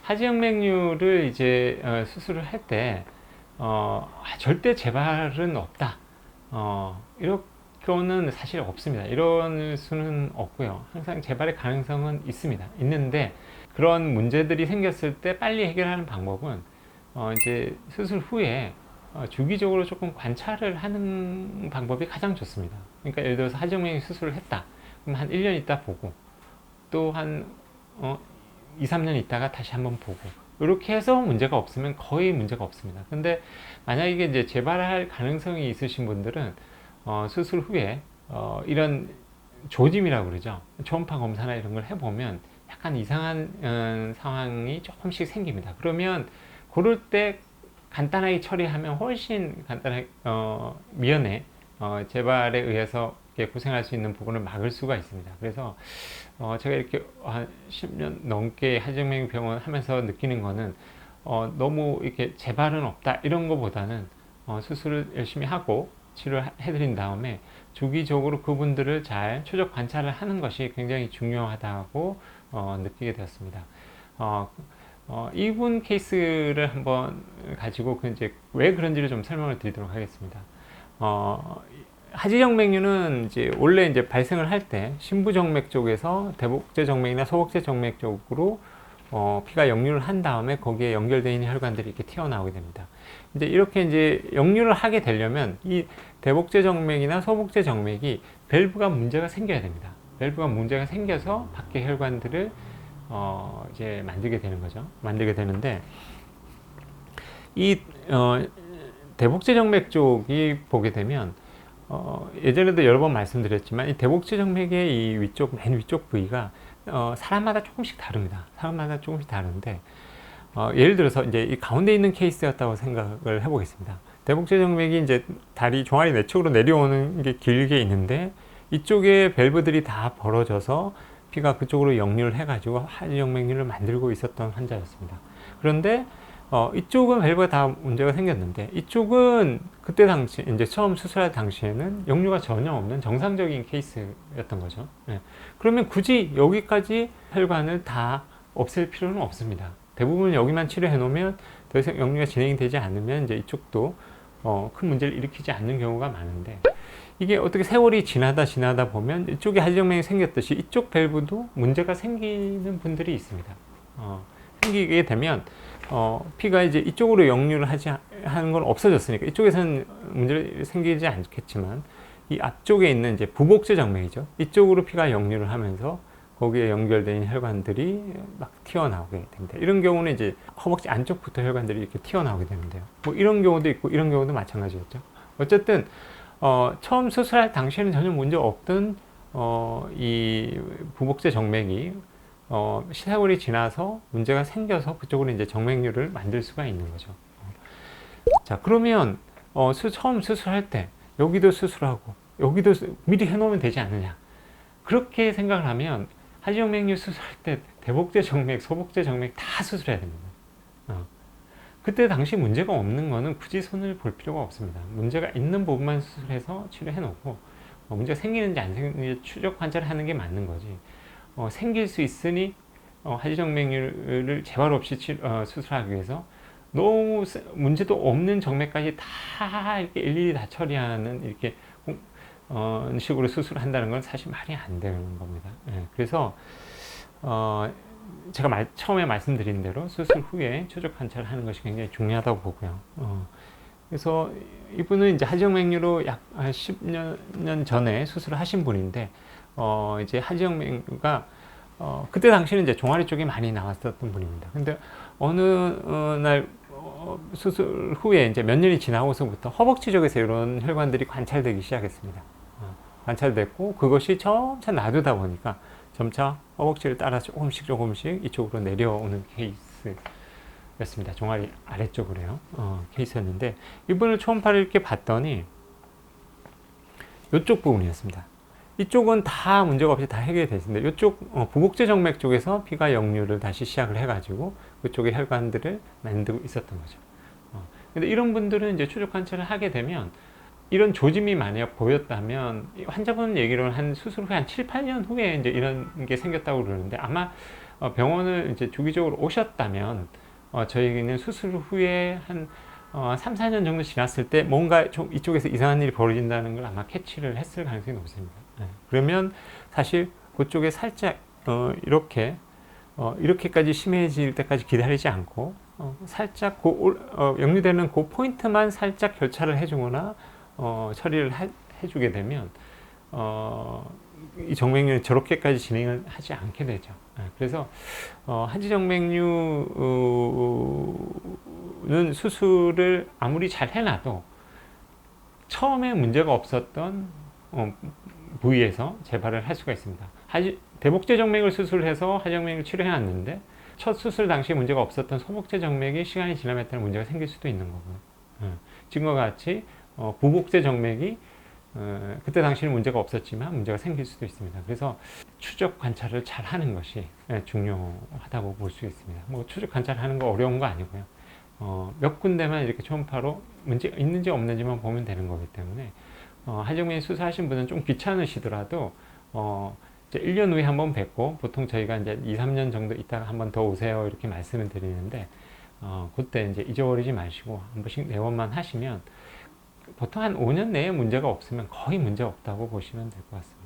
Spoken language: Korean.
하지영맥류를 이제 수술을 할 때 절대 재발은 없다. 이렇게는 사실 없습니다. 이런 수는 없고요. 항상 재발의 가능성은 있습니다. 있는데 그런 문제들이 생겼을 때 빨리 해결하는 방법은 이제 수술 후에 주기적으로 조금 관찰을 하는 방법이 가장 좋습니다. 그러니까 예를 들어서 하지영맥류 수술을 했다. 그럼 한 1년 있다 보고 또 한 2, 3년 있다가 다시 한번 보고 이렇게 해서 문제가 없으면 거의 문제가 없습니다. 근데 만약에 이제 재발할 가능성이 있으신 분들은 수술 후에 이런 조짐이라고 그러죠. 초음파 검사나 이런 걸 해보면 약간 이상한 상황이 조금씩 생깁니다. 그러면 그럴 때 간단하게 처리하면 훨씬 간단하게 미연에 재발에 의해서 고생할 수 있는 부분을 막을 수가 있습니다. 그래서 제가 이렇게 한 10년 넘게 하지영맥류 병원 하면서 느끼는 거는 너무 이렇게 재발은 없다 이런 거보다는 수술을 열심히 하고 치료를 해드린 다음에 주기적으로 그분들을 잘 추적 관찰을 하는 것이 굉장히 중요하다고 느끼게 되었습니다. 이분 케이스를 한번 가지고 이제 왜 그런지를 좀 설명을 드리도록 하겠습니다. 하지정맥류는 이제 원래 이제 발생을 할 때 심부정맥 쪽에서 대복제 정맥이나 소복제 정맥 쪽으로 피가 역류를 한 다음에 거기에 연결되어 있는 혈관들이 이렇게 튀어나오게 됩니다. 이제 이렇게 이제 역류를 하게 되려면 이 대복제 정맥이나 소복제 정맥이 밸브가 문제가 생겨야 됩니다. 밸브가 문제가 생겨서 밖에 혈관들을 이제 만들게 되는 거죠. 만들게 되는데 이 대복제 정맥 쪽이 보게 되면 예전에도 여러 번 말씀드렸지만 이 대복제 정맥의 이 위쪽 맨 위쪽 부위가 사람마다 조금씩 다릅니다. 사람마다 조금씩 다른데 예를 들어서 이제 이 가운데 있는 케이스였다고 생각을 해보겠습니다. 대복제 정맥이 이제 다리 종아리 내쪽으로 내려오는 게 길게 있는데 이쪽에 밸브들이 다 벌어져서 피가 그쪽으로 역류를 해가지고 하지정맥류를 만들고 있었던 환자였습니다. 그런데 이쪽은 밸브가 다 문제가 생겼는데 이쪽은 그때 당시 이제 처음 수술할 당시에는 역류가 전혀 없는 정상적인 케이스였던 거죠. 네. 그러면 굳이 여기까지 혈관을 다 없앨 필요는 없습니다. 대부분 여기만 치료해 놓으면 더 이상 역류가 진행이 되지 않으면 이제 이쪽도 큰 문제를 일으키지 않는 경우가 많은데 이게 어떻게 세월이 지나다 보면 이쪽에 하지정맥이 생겼듯이 이쪽 밸브도 문제가 생기는 분들이 있습니다. 생기게 되면 피가 이제 이쪽으로 역류를 하는 건 없어졌으니까 이쪽에서는 문제가 생기지 않겠지만 이 앞쪽에 있는 이제 부복제 정맥이죠. 이쪽으로 피가 역류를 하면서 거기에 연결된 혈관들이 막 튀어나오게 됩니다. 이런 경우는 이제 허벅지 안쪽부터 혈관들이 이렇게 튀어나오게 되는데요. 뭐 이런 경우도 있고 이런 경우도 마찬가지였죠. 어쨌든 처음 수술할 당시에는 전혀 문제 없던 이 부복제 정맥이 세월이 지나서 문제가 생겨서 그쪽으로 이제 정맥류를 만들 수가 있는 거죠. 자, 그러면 처음 수술할 때 여기도 수술하고 여기도 미리 해놓으면 되지 않느냐? 그렇게 생각을 하면 하지정맥류 수술할 때 대복제 정맥, 소복제 정맥 다 수술해야 됩니다. 그때 당시 문제가 없는 거는 굳이 손을 볼 필요가 없습니다. 문제가 있는 부분만 수술해서 치료해 놓고 문제가 생기는지 안 생기는지 추적 관찰하는 게 맞는 거지. 생길 수 있으니 하지정맥류를 재발 없이 수술하기 위해서 너무 문제도 없는 정맥까지 다 이렇게 일일이 다 처리하는 이렇게 식으로 수술한다는 건 사실 말이 안 되는 겁니다. 예, 그래서 제가 처음에 말씀드린 대로 수술 후에 추적 관찰을 하는 것이 굉장히 중요하다고 보고요. 그래서 이분은 이제 하지정맥류로 약 10년 전에 수술을 하신 분인데 이제 하지정맥류가 그때 당시는 이제 종아리 쪽이 많이 나왔었던 분입니다. 근데 어느 날 수술 후에 이제 몇 년이 지나고서부터 허벅지 쪽에서 이런 혈관들이 관찰되기 시작했습니다. 관찰됐고 그것이 점차 놔두다 보니까 점차 허벅지를 따라 조금씩 이쪽으로 내려오는 케이스였습니다. 종아리 아래쪽으로요. 케이스였는데 이분을 초음파를 이렇게 봤더니 이쪽 부분이었습니다. 이쪽은 다 문제가 없이 다 해결이 됐는데 이쪽 부복제 정맥 쪽에서 피가 역류를 다시 시작을 해가지고 그쪽에 혈관들을 만들고 있었던 거죠. 근데 이런 분들은 이제 추적 관찰을 하게 되면 이런 조짐이 만약 보였다면 환자분 얘기로는 한 수술 후에 한 7, 8년 후에 이제 이런 게 생겼다고 그러는데 아마 병원을 이제 주기적으로 오셨다면 저희는 수술 후에 한 3, 4년 정도 지났을 때 뭔가 좀 이쪽에서 이상한 일이 벌어진다는 걸 아마 캐치를 했을 가능성이 높습니다. 그러면 사실 그쪽에 살짝 이렇게까지 심해질 때까지 기다리지 않고 살짝 역류되는 그 포인트만 살짝 결차를 해주거나 처리를 해주게 되면 이 정맥류는 저렇게까지 진행을 하지 않게 되죠. 그래서 한지정맥류는 수술을 아무리 잘 해놔도 처음에 문제가 없었던 부위에서 재발을 할 수가 있습니다. 대복제 정맥을 수술해서 하지정맥을 치료해놨는데 첫 수술 당시에 문제가 없었던 소복제 정맥이 시간이 지나면 따라 문제가 생길 수도 있는 거고요. 지금과 같이 부복제 정맥이 그때 당시에는 문제가 없었지만 문제가 생길 수도 있습니다. 그래서 추적 관찰을 잘 하는 것이 중요하다고 볼 수 있습니다. 뭐 추적 관찰하는 거 어려운 거 아니고요. 몇 군데만 이렇게 초음파로 문제 있는지 없는지만 보면 되는 거기 때문에 하지정맥 수술하신 분은 좀 귀찮으시더라도 이제 1년 후에 한번 뵙고 보통 저희가 이제 2, 3년 정도 있다가 한번 더 오세요 이렇게 말씀을 드리는데 그때 이제 잊어버리지 마시고 한 번씩 4번만 하시면 보통 한 5년 내에 문제가 없으면 거의 문제 없다고 보시면 될 것 같습니다.